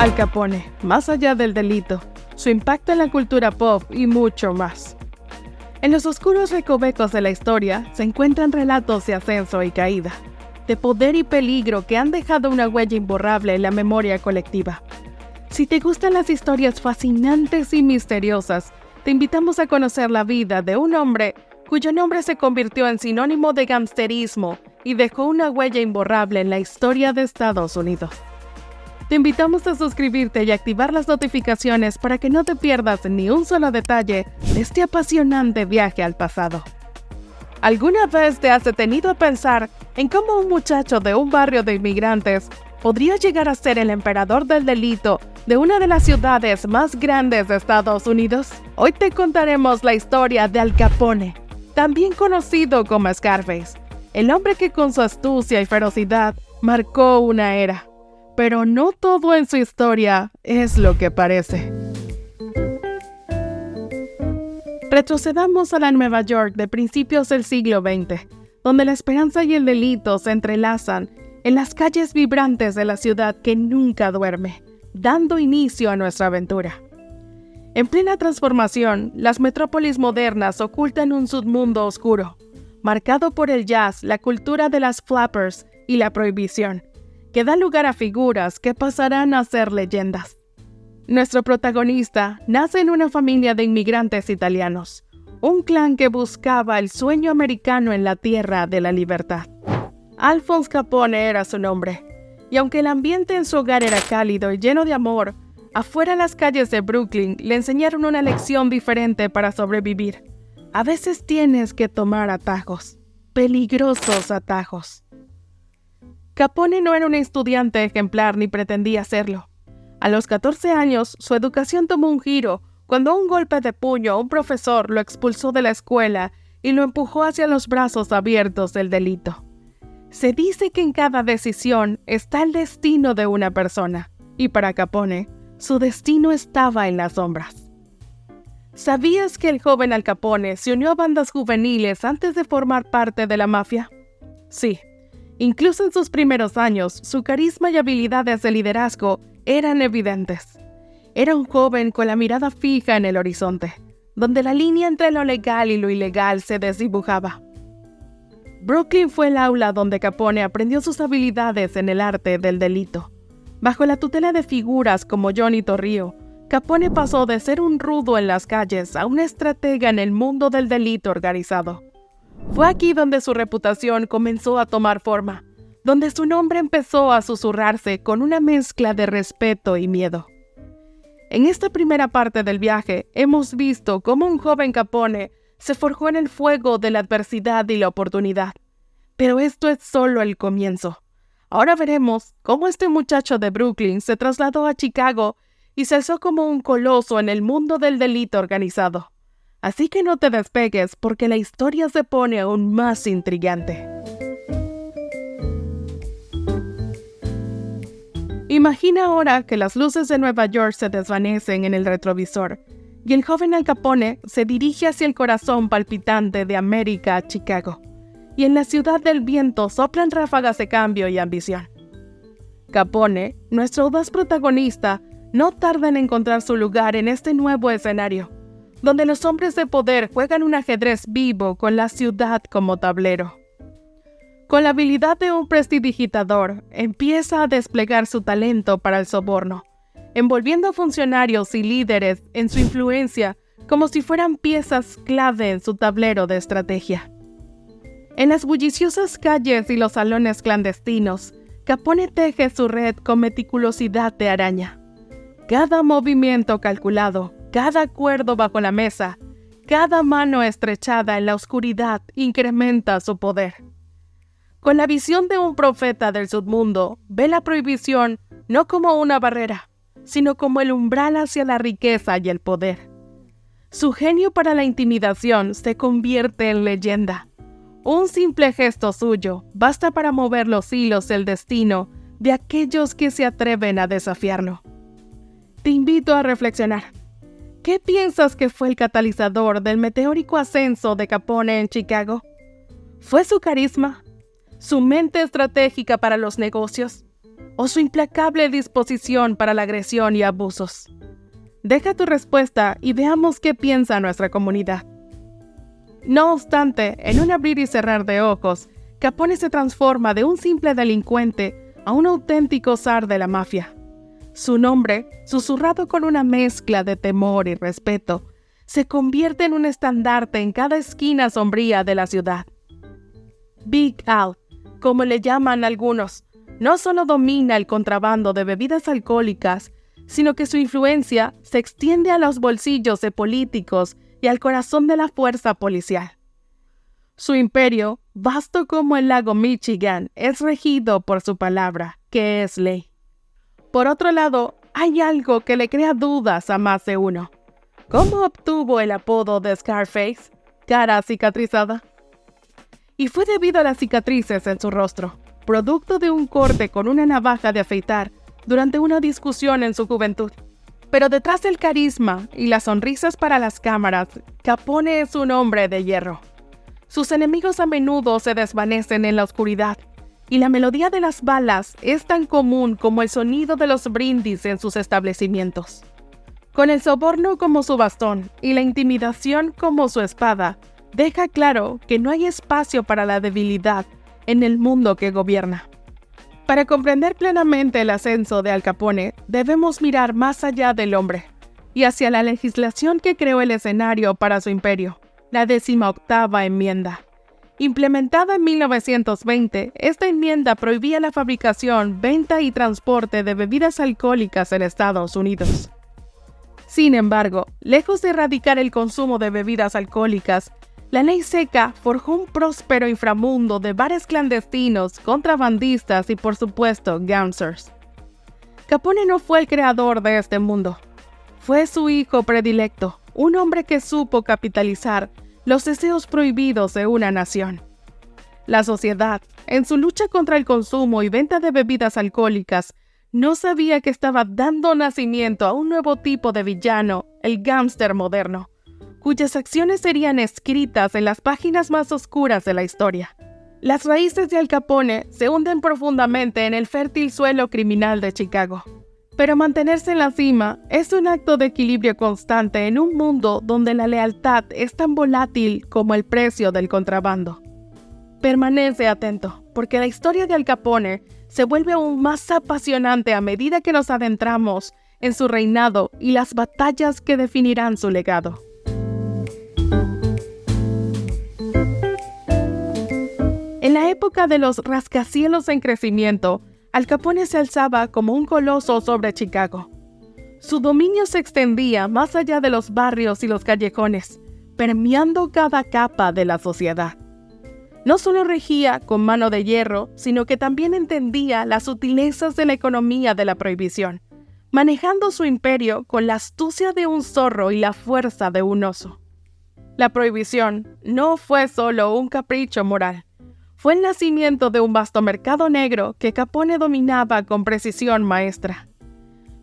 Al Capone, más allá del delito, su impacto en la cultura pop y mucho más. En los oscuros recovecos de la historia se encuentran relatos de ascenso y caída, de poder y peligro que han dejado una huella imborrable en la memoria colectiva. Si te gustan las historias fascinantes y misteriosas, te invitamos a conocer la vida de un hombre cuyo nombre se convirtió en sinónimo de gangsterismo y dejó una huella imborrable en la historia de Estados Unidos. Te invitamos a suscribirte y activar las notificaciones para que no te pierdas ni un solo detalle de este apasionante viaje al pasado. ¿Alguna vez te has detenido a pensar en cómo un muchacho de un barrio de inmigrantes podría llegar a ser el emperador del delito de una de las ciudades más grandes de Estados Unidos? Hoy te contaremos la historia de Al Capone, también conocido como Scarface, el hombre que con su astucia y ferocidad marcó una era. Pero no todo en su historia es lo que parece. Retrocedamos a la Nueva York de principios del siglo XX, donde la esperanza y el delito se entrelazan en las calles vibrantes de la ciudad que nunca duerme, dando inicio a nuestra aventura. En plena transformación, las metrópolis modernas ocultan un submundo oscuro, marcado por el jazz, la cultura de las flappers y la prohibición, que da lugar a figuras que pasarán a ser leyendas. Nuestro protagonista nace en una familia de inmigrantes italianos, un clan que buscaba el sueño americano en la tierra de la libertad. Alphonse Capone era su nombre, y aunque el ambiente en su hogar era cálido y lleno de amor, afuera las calles de Brooklyn le enseñaron una lección diferente para sobrevivir. A veces tienes que tomar atajos, peligrosos atajos. Capone no era un estudiante ejemplar ni pretendía serlo. A los 14 años, su educación tomó un giro cuando un golpe de puño a un profesor lo expulsó de la escuela y lo empujó hacia los brazos abiertos del delito. Se dice que en cada decisión está el destino de una persona, y para Capone, su destino estaba en las sombras. ¿Sabías que el joven Al Capone se unió a bandas juveniles antes de formar parte de la mafia? Sí. Incluso en sus primeros años, su carisma y habilidades de liderazgo eran evidentes. Era un joven con la mirada fija en el horizonte, donde la línea entre lo legal y lo ilegal se desdibujaba. Brooklyn fue el aula donde Capone aprendió sus habilidades en el arte del delito. Bajo la tutela de figuras como Johnny Torrio, Capone pasó de ser un rudo en las calles a una estratega en el mundo del delito organizado. Fue aquí donde su reputación comenzó a tomar forma, donde su nombre empezó a susurrarse con una mezcla de respeto y miedo. En esta primera parte del viaje, hemos visto cómo un joven Capone se forjó en el fuego de la adversidad y la oportunidad. Pero esto es solo el comienzo. Ahora veremos cómo este muchacho de Brooklyn se trasladó a Chicago y se alzó como un coloso en el mundo del delito organizado. Así que no te despegues porque la historia se pone aún más intrigante. Imagina ahora que las luces de Nueva York se desvanecen en el retrovisor y el joven Al Capone se dirige hacia el corazón palpitante de América, Chicago, y en la ciudad del viento soplan ráfagas de cambio y ambición. Capone, nuestro audaz protagonista, no tarda en encontrar su lugar en este nuevo escenario, donde los hombres de poder juegan un ajedrez vivo con la ciudad como tablero. Con la habilidad de un prestidigitador, empieza a desplegar su talento para el soborno, envolviendo a funcionarios y líderes en su influencia como si fueran piezas clave en su tablero de estrategia. En las bulliciosas calles y los salones clandestinos, Capone teje su red con meticulosidad de araña. Cada movimiento calculado, cada acuerdo bajo la mesa, cada mano estrechada en la oscuridad incrementa su poder. Con la visión de un profeta del submundo, ve la prohibición no como una barrera, sino como el umbral hacia la riqueza y el poder. Su genio para la intimidación se convierte en leyenda. Un simple gesto suyo basta para mover los hilos del destino de aquellos que se atreven a desafiarlo. Te invito a reflexionar. ¿Qué piensas que fue el catalizador del meteórico ascenso de Capone en Chicago? ¿Fue su carisma? ¿Su mente estratégica para los negocios? o su implacable disposición para la agresión y abusos? Deja tu respuesta y veamos qué piensa nuestra comunidad. No obstante, en un abrir y cerrar de ojos, Capone se transforma de un simple delincuente a un auténtico zar de la mafia. Su nombre, susurrado con una mezcla de temor y respeto, se convierte en un estandarte en cada esquina sombría de la ciudad. Big Al, como le llaman algunos, no solo domina el contrabando de bebidas alcohólicas, sino que su influencia se extiende a los bolsillos de políticos y al corazón de la fuerza policial. Su imperio, vasto como el lago Michigan, es regido por su palabra, que es ley. Por otro lado, hay algo que le crea dudas a más de uno. ¿Cómo obtuvo el apodo de Scarface, cara cicatrizada? Y fue debido a las cicatrices en su rostro, producto de un corte con una navaja de afeitar durante una discusión en su juventud. Pero detrás del carisma y las sonrisas para las cámaras, Capone es un hombre de hierro. Sus enemigos a menudo se desvanecen en la oscuridad, y la melodía de las balas es tan común como el sonido de los brindis en sus establecimientos. Con el soborno como su bastón y la intimidación como su espada, deja claro que no hay espacio para la debilidad en el mundo que gobierna. Para comprender plenamente el ascenso de Al Capone, debemos mirar más allá del hombre y hacia la legislación que creó el escenario para su imperio, la 18ª enmienda. Implementada en 1920, esta enmienda prohibía la fabricación, venta y transporte de bebidas alcohólicas en Estados Unidos. Sin embargo, lejos de erradicar el consumo de bebidas alcohólicas, la ley seca forjó un próspero inframundo de bares clandestinos, contrabandistas y, por supuesto, gangsters. Capone no fue el creador de este mundo. Fue su hijo predilecto, un hombre que supo capitalizar los deseos prohibidos de una nación. La sociedad, en su lucha contra el consumo y venta de bebidas alcohólicas, no sabía que estaba dando nacimiento a un nuevo tipo de villano, el gángster moderno, cuyas acciones serían escritas en las páginas más oscuras de la historia. Las raíces de Al Capone se hunden profundamente en el fértil suelo criminal de Chicago. Pero mantenerse en la cima es un acto de equilibrio constante en un mundo donde la lealtad es tan volátil como el precio del contrabando. Permanece atento, porque la historia de Al Capone se vuelve aún más apasionante a medida que nos adentramos en su reinado y las batallas que definirán su legado. En la época de los rascacielos en crecimiento, Al Capone se alzaba como un coloso sobre Chicago. Su dominio se extendía más allá de los barrios y los callejones, permeando cada capa de la sociedad. No solo regía con mano de hierro, sino que también entendía las sutilezas de la economía de la prohibición, manejando su imperio con la astucia de un zorro y la fuerza de un oso. La prohibición no fue solo un capricho moral. Fue el nacimiento de un vasto mercado negro que Capone dominaba con precisión maestra.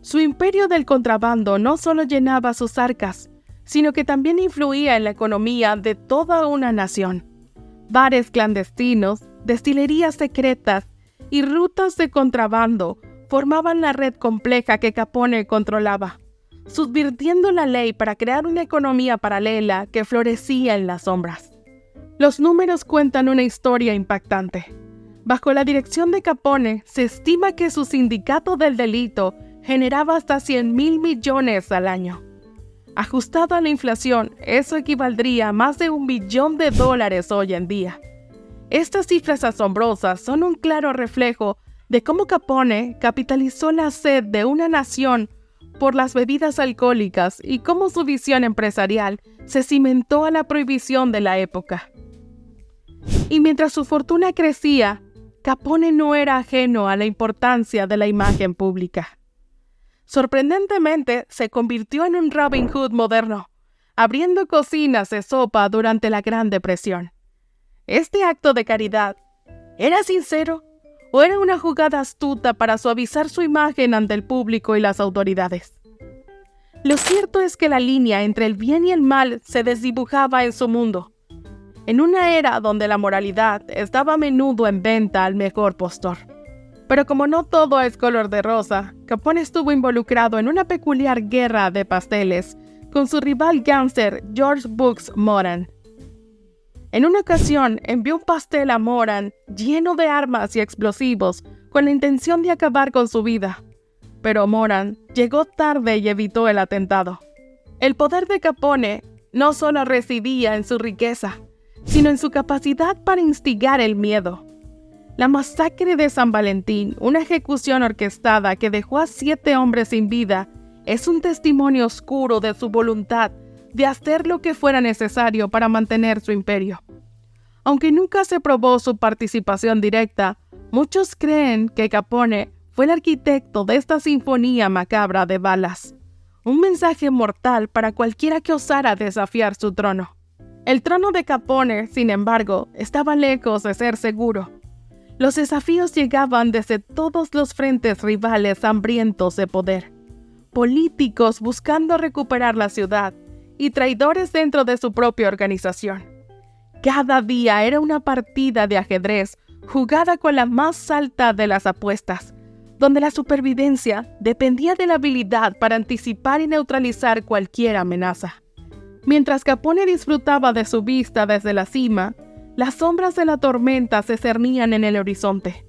Su imperio del contrabando no solo llenaba sus arcas, sino que también influía en la economía de toda una nación. Bares clandestinos, destilerías secretas y rutas de contrabando formaban la red compleja que Capone controlaba, subvirtiendo la ley para crear una economía paralela que florecía en las sombras. Los números cuentan una historia impactante. Bajo la dirección de Capone, se estima que su sindicato del delito generaba hasta 100,000 millones al año. Ajustado a la inflación, eso equivaldría a más de $1 billón hoy en día. Estas cifras asombrosas son un claro reflejo de cómo Capone capitalizó la sed de una nación por las bebidas alcohólicas y cómo su visión empresarial se cimentó a la prohibición de la época. Y mientras su fortuna crecía, Capone no era ajeno a la importancia de la imagen pública. Sorprendentemente, se convirtió en un Robin Hood moderno, abriendo cocinas de sopa durante la Gran Depresión. ¿Este acto de caridad era sincero o era una jugada astuta para suavizar su imagen ante el público y las autoridades? Lo cierto es que la línea entre el bien y el mal se desdibujaba en su mundo, en una era donde la moralidad estaba a menudo en venta al mejor postor. Pero como no todo es color de rosa, Capone estuvo involucrado en una peculiar guerra de pasteles con su rival gángster George Bugs Moran. En una ocasión envió un pastel a Moran lleno de armas y explosivos con la intención de acabar con su vida. Pero Moran llegó tarde y evitó el atentado. El poder de Capone no solo residía en su riqueza, sino en su capacidad para instigar el miedo. La masacre de San Valentín, una ejecución orquestada que dejó a 7 hombres sin vida, es un testimonio oscuro de su voluntad de hacer lo que fuera necesario para mantener su imperio. Aunque nunca se probó su participación directa, muchos creen que Capone fue el arquitecto de esta sinfonía macabra de balas, un mensaje mortal para cualquiera que osara desafiar su trono. El trono de Capone, sin embargo, estaba lejos de ser seguro. Los desafíos llegaban desde todos los frentes rivales hambrientos de poder, políticos buscando recuperar la ciudad y traidores dentro de su propia organización. Cada día era una partida de ajedrez jugada con la más alta de las apuestas, donde la supervivencia dependía de la habilidad para anticipar y neutralizar cualquier amenaza. Mientras Capone disfrutaba de su vista desde la cima, las sombras de la tormenta se cernían en el horizonte.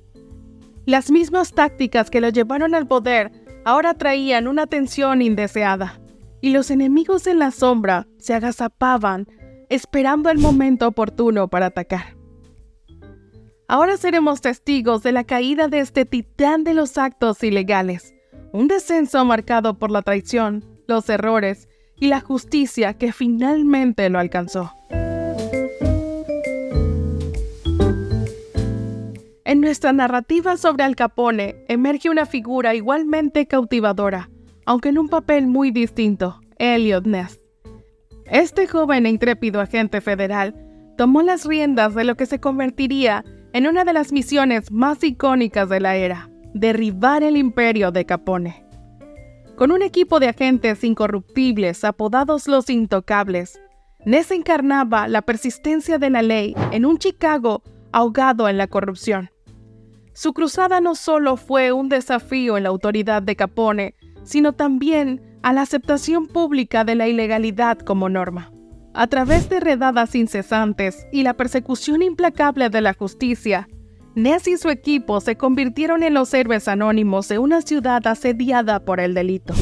Las mismas tácticas que lo llevaron al poder ahora traían una tensión indeseada, y los enemigos en la sombra se agazapaban, esperando el momento oportuno para atacar. Ahora seremos testigos de la caída de este titán de los actos ilegales, un descenso marcado por la traición, los errores y la justicia que finalmente lo alcanzó. En nuestra narrativa sobre Al Capone emerge una figura igualmente cautivadora, aunque en un papel muy distinto, Eliot Ness. Este joven e intrépido agente federal tomó las riendas de lo que se convertiría en una de las misiones más icónicas de la era: derribar el imperio de Capone. Con un equipo de agentes incorruptibles apodados los Intocables, Ness encarnaba la persistencia de la ley en un Chicago ahogado en la corrupción. Su cruzada no solo fue un desafío en la autoridad de Capone, sino también a la aceptación pública de la ilegalidad como norma. A través de redadas incesantes y la persecución implacable de la justicia, Ness y su equipo se convirtieron en los héroes anónimos de una ciudad asediada por el delito.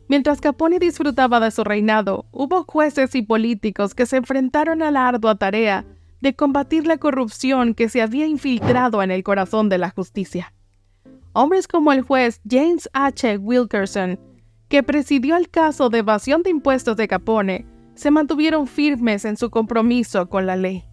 Mientras Capone disfrutaba de su reinado, hubo jueces y políticos que se enfrentaron a la ardua tarea de combatir la corrupción que se había infiltrado en el corazón de la justicia. Hombres como el juez James H. Wilkerson, que presidió el caso de evasión de impuestos de Capone, se mantuvieron firmes en su compromiso con la ley.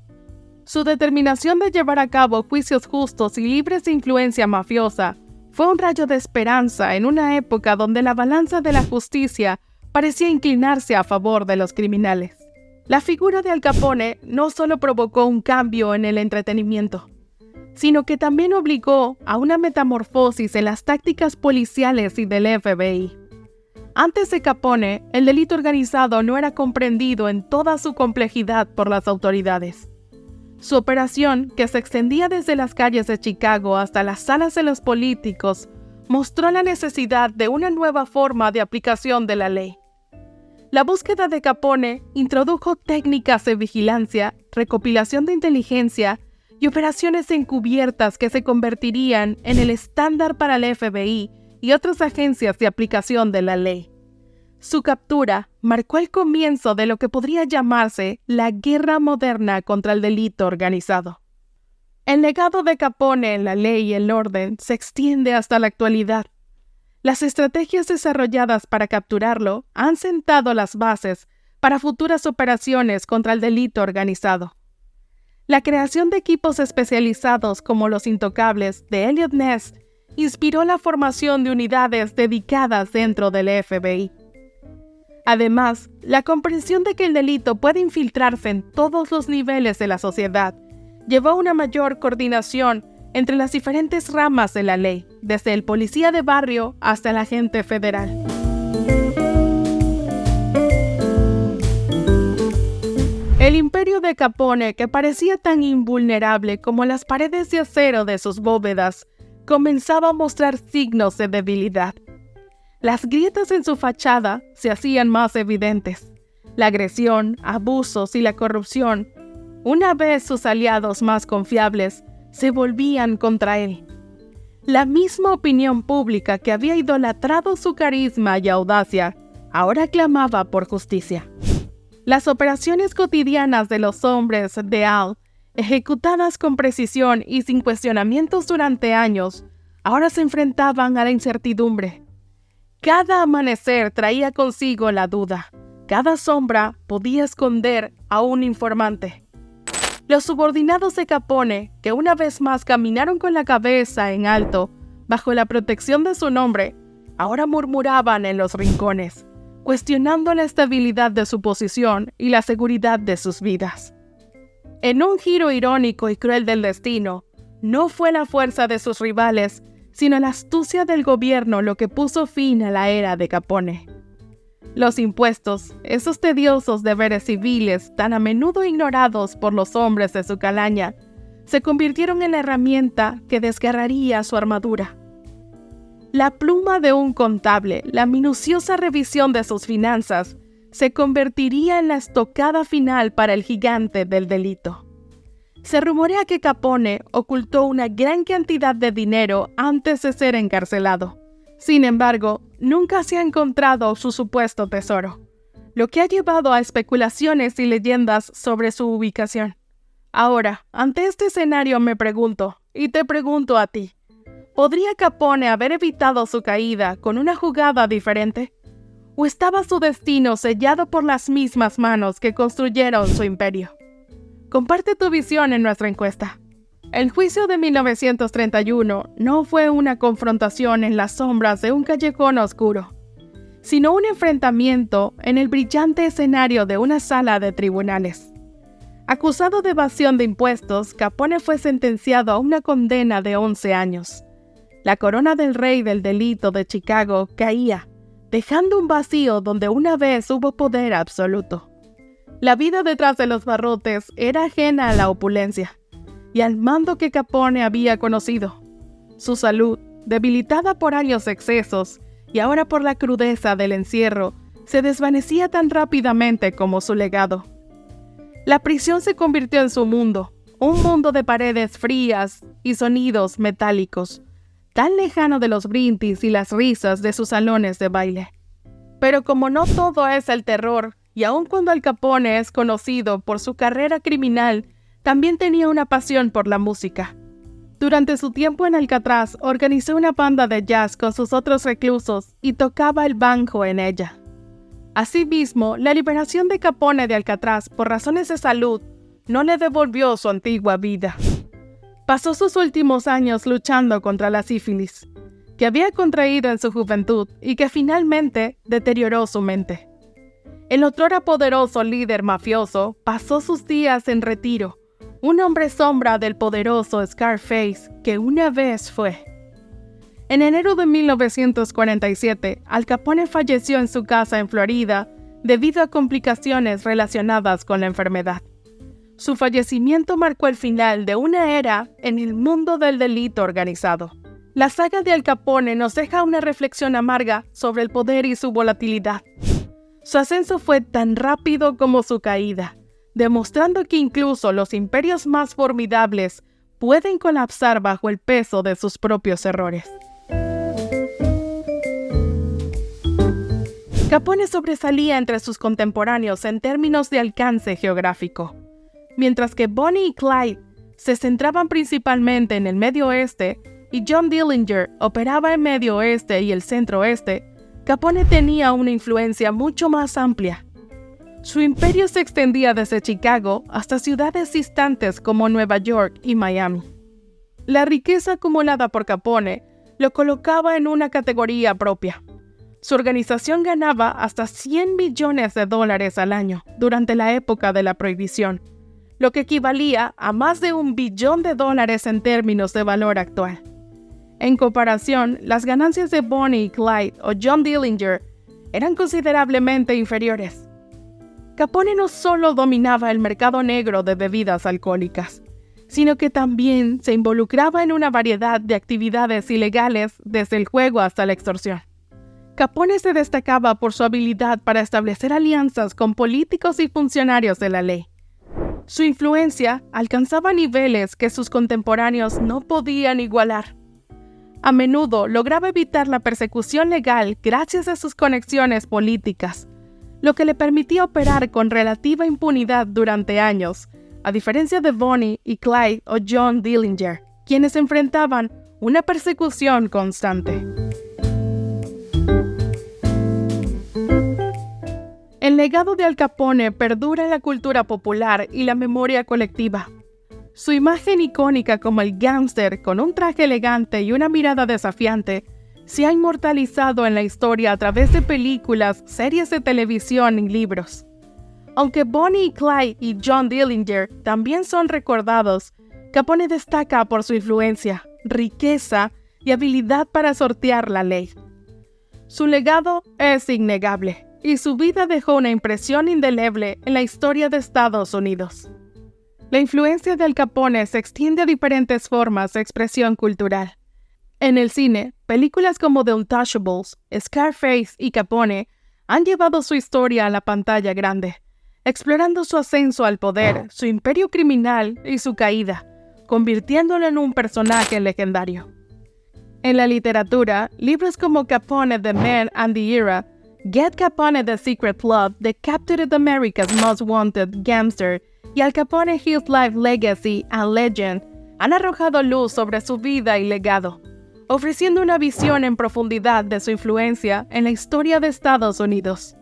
Su determinación de llevar a cabo juicios justos y libres de influencia mafiosa fue un rayo de esperanza en una época donde la balanza de la justicia parecía inclinarse a favor de los criminales. La figura de Al Capone no solo provocó un cambio en el entretenimiento, sino que también obligó a una metamorfosis en las tácticas policiales y del FBI. Antes de Capone, el delito organizado no era comprendido en toda su complejidad por las autoridades. Su operación, que se extendía desde las calles de Chicago hasta las salas de los políticos, mostró la necesidad de una nueva forma de aplicación de la ley. La búsqueda de Capone introdujo técnicas de vigilancia, recopilación de inteligencia y operaciones encubiertas que se convertirían en el estándar para el FBI y otras agencias de aplicación de la ley. Su captura marcó el comienzo de lo que podría llamarse la guerra moderna contra el delito organizado. El legado de Capone en la ley y el orden se extiende hasta la actualidad. Las estrategias desarrolladas para capturarlo han sentado las bases para futuras operaciones contra el delito organizado. La creación de equipos especializados como los Intocables de Eliot Ness inspiró la formación de unidades dedicadas dentro del FBI. Además, la comprensión de que el delito puede infiltrarse en todos los niveles de la sociedad llevó a una mayor coordinación entre las diferentes ramas de la ley, desde el policía de barrio hasta el agente federal. El imperio de Capone, que parecía tan invulnerable como las paredes de acero de sus bóvedas, comenzaba a mostrar signos de debilidad. Las grietas en su fachada se hacían más evidentes. La agresión, abusos y la corrupción, una vez sus aliados más confiables, se volvían contra él. La misma opinión pública que había idolatrado su carisma y audacia, ahora clamaba por justicia. Las operaciones cotidianas de los hombres de Al, ejecutadas con precisión y sin cuestionamientos durante años, ahora se enfrentaban a la incertidumbre. Cada amanecer traía consigo la duda. Cada sombra podía esconder a un informante. Los subordinados de Capone, que una vez más caminaron con la cabeza en alto, bajo la protección de su nombre, ahora murmuraban en los rincones, cuestionando la estabilidad de su posición y la seguridad de sus vidas. En un giro irónico y cruel del destino, no fue la fuerza de sus rivales, sino la astucia del gobierno lo que puso fin a la era de Capone. Los impuestos, esos tediosos deberes civiles tan a menudo ignorados por los hombres de su calaña, se convirtieron en la herramienta que desgarraría su armadura. La pluma de un contable, la minuciosa revisión de sus finanzas, se convertiría en la estocada final para el gigante del delito. Se rumorea que Capone ocultó una gran cantidad de dinero antes de ser encarcelado. Sin embargo, nunca se ha encontrado su supuesto tesoro, lo que ha llevado a especulaciones y leyendas sobre su ubicación. Ahora, ante este escenario me pregunto, y te pregunto a ti, ¿podría Capone haber evitado su caída con una jugada diferente? ¿O estaba su destino sellado por las mismas manos que construyeron su imperio? Comparte tu visión en nuestra encuesta. El juicio de 1931 no fue una confrontación en las sombras de un callejón oscuro, sino un enfrentamiento en el brillante escenario de una sala de tribunales. Acusado de evasión de impuestos, Capone fue sentenciado a una condena de 11 años. La corona del rey del delito de Chicago caía, dejando un vacío donde una vez hubo poder absoluto. La vida detrás de los barrotes era ajena a la opulencia y al mando que Capone había conocido. Su salud, debilitada por años de excesos y ahora por la crudeza del encierro, se desvanecía tan rápidamente como su legado. La prisión se convirtió en su mundo, un mundo de paredes frías y sonidos metálicos, tan lejano de los brindis y las risas de sus salones de baile. Pero como no todo es el terror, y aun cuando Al Capone es conocido por su carrera criminal, también tenía una pasión por la música. Durante su tiempo en Alcatraz, organizó una banda de jazz con sus otros reclusos y tocaba el banjo en ella. Asimismo, la liberación de Capone de Alcatraz por razones de salud no le devolvió su antigua vida. Pasó sus últimos años luchando contra la sífilis, que había contraído en su juventud y que finalmente deterioró su mente. El otrora poderoso líder mafioso pasó sus días en retiro, un hombre sombra del poderoso Scarface que una vez fue. En enero de 1947, Al Capone falleció en su casa en Florida debido a complicaciones relacionadas con la enfermedad. Su fallecimiento marcó el final de una era en el mundo del delito organizado. La saga de Al Capone nos deja una reflexión amarga sobre el poder y su volatilidad. Su ascenso fue tan rápido como su caída, demostrando que incluso los imperios más formidables pueden colapsar bajo el peso de sus propios errores. Capone sobresalía entre sus contemporáneos en términos de alcance geográfico. Mientras que Bonnie y Clyde se centraban principalmente en el Medio Oeste y John Dillinger operaba en Medio Oeste y el Centro Oeste, Capone tenía una influencia mucho más amplia. Su imperio se extendía desde Chicago hasta ciudades distantes como Nueva York y Miami. La riqueza acumulada por Capone lo colocaba en una categoría propia. Su organización ganaba hasta $100 millones al año durante la época de la Prohibición, lo que equivalía a más de $1 billón en términos de valor actual. En comparación, las ganancias de Bonnie y Clyde o John Dillinger eran considerablemente inferiores. Capone no solo dominaba el mercado negro de bebidas alcohólicas, sino que también se involucraba en una variedad de actividades ilegales desde el juego hasta la extorsión. Capone se destacaba por su habilidad para establecer alianzas con políticos y funcionarios de la ley. Su influencia alcanzaba niveles que sus contemporáneos no podían igualar. A menudo lograba evitar la persecución legal gracias a sus conexiones políticas, lo que le permitía operar con relativa impunidad durante años, a diferencia de Bonnie y Clyde o John Dillinger, quienes enfrentaban una persecución constante. El legado de Al Capone perdura en la cultura popular y la memoria colectiva. Su imagen icónica como el gángster con un traje elegante y una mirada desafiante se ha inmortalizado en la historia a través de películas, series de televisión y libros. Aunque Bonnie y Clyde y John Dillinger también son recordados, Capone destaca por su influencia, riqueza y habilidad para sortear la ley. Su legado es innegable y su vida dejó una impresión indeleble en la historia de Estados Unidos. La influencia de Al Capone se extiende a diferentes formas de expresión cultural. En el cine, películas como The Untouchables, Scarface y Capone han llevado su historia a la pantalla grande, explorando su ascenso al poder, su imperio criminal y su caída, convirtiéndolo en un personaje legendario. En la literatura, libros como Capone The Man and the Era, Get Capone The Secret Plot, The Captured America's Most Wanted Gangster y Al Capone His Life Legacy and Legend han arrojado luz sobre su vida y legado, ofreciendo una visión en profundidad de su influencia en la historia de Estados Unidos.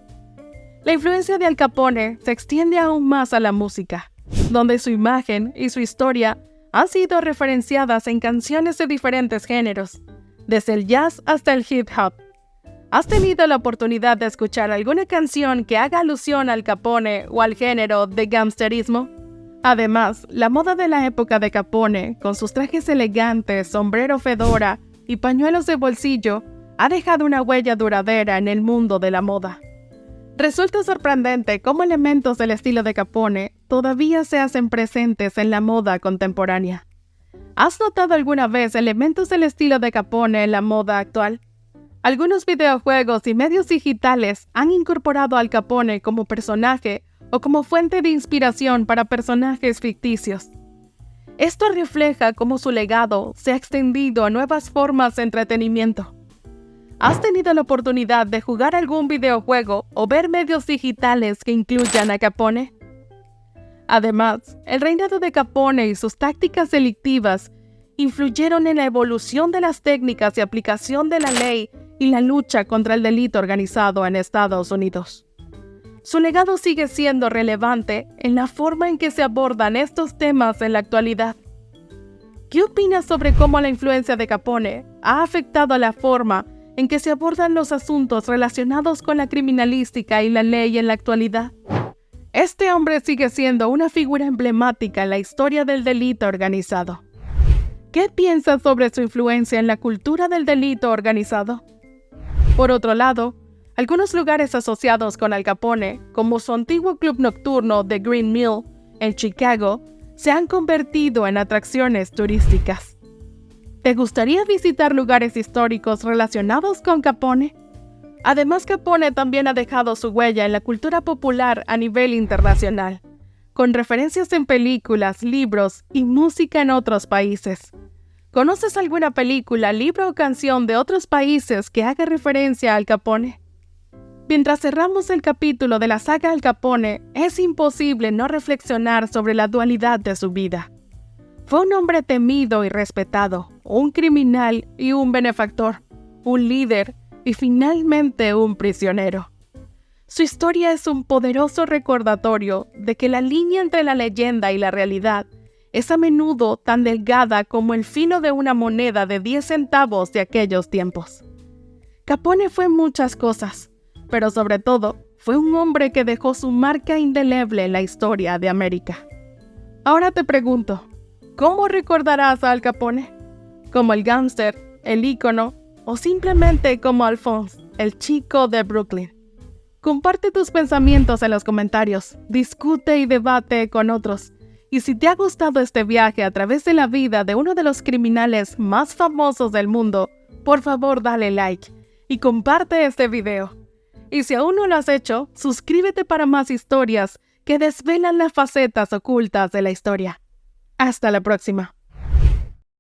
La influencia de Al Capone se extiende aún más a la música, donde su imagen y su historia han sido referenciadas en canciones de diferentes géneros, desde el jazz hasta el hip hop. ¿Has tenido la oportunidad de escuchar alguna canción que haga alusión al Capone o al género de gangsterismo? Además, la moda de la época de Capone, con sus trajes elegantes, sombrero fedora y pañuelos de bolsillo, ha dejado una huella duradera en el mundo de la moda. Resulta sorprendente cómo elementos del estilo de Capone todavía se hacen presentes en la moda contemporánea. ¿Has notado alguna vez elementos del estilo de Capone en la moda actual? Algunos videojuegos y medios digitales han incorporado a Al Capone como personaje o como fuente de inspiración para personajes ficticios. Esto refleja cómo su legado se ha extendido a nuevas formas de entretenimiento. ¿Has tenido la oportunidad de jugar algún videojuego o ver medios digitales que incluyan a Capone? Además, el reinado de Capone y sus tácticas delictivas influyeron en la evolución de las técnicas de aplicación de la ley y la lucha contra el delito organizado en Estados Unidos. Su legado sigue siendo relevante en la forma en que se abordan estos temas en la actualidad. ¿Qué opinas sobre cómo la influencia de Capone ha afectado a la forma en que se abordan los asuntos relacionados con la criminalística y la ley en la actualidad? Este hombre sigue siendo una figura emblemática en la historia del delito organizado. ¿Qué piensas sobre su influencia en la cultura del delito organizado? Por otro lado, algunos lugares asociados con Al Capone, como su antiguo club nocturno The Green Mill en Chicago, se han convertido en atracciones turísticas. ¿Te gustaría visitar lugares históricos relacionados con Capone? Además, Capone también ha dejado su huella en la cultura popular a nivel internacional, con referencias en películas, libros y música en otros países. ¿Conoces alguna película, libro o canción de otros países que haga referencia a Al Capone? Mientras cerramos el capítulo de la saga Al Capone, es imposible no reflexionar sobre la dualidad de su vida. Fue un hombre temido y respetado, un criminal y un benefactor, un líder y finalmente un prisionero. Su historia es un poderoso recordatorio de que la línea entre la leyenda y la realidad es a menudo tan delgada como el filo de una moneda de 10 centavos de aquellos tiempos. Capone fue muchas cosas, pero sobre todo fue un hombre que dejó su marca indeleble en la historia de América. Ahora te pregunto, ¿cómo recordarás a Al Capone? ¿Como el gángster, el ícono o simplemente como Alphonse, el chico de Brooklyn? Comparte tus pensamientos en los comentarios, discute y debate con otros Y si te ha gustado este viaje a través de la vida de uno de los criminales más famosos del mundo, por favor dale like y comparte este video. Y si aún no lo has hecho, suscríbete para más historias que desvelan las facetas ocultas de la historia. Hasta la próxima.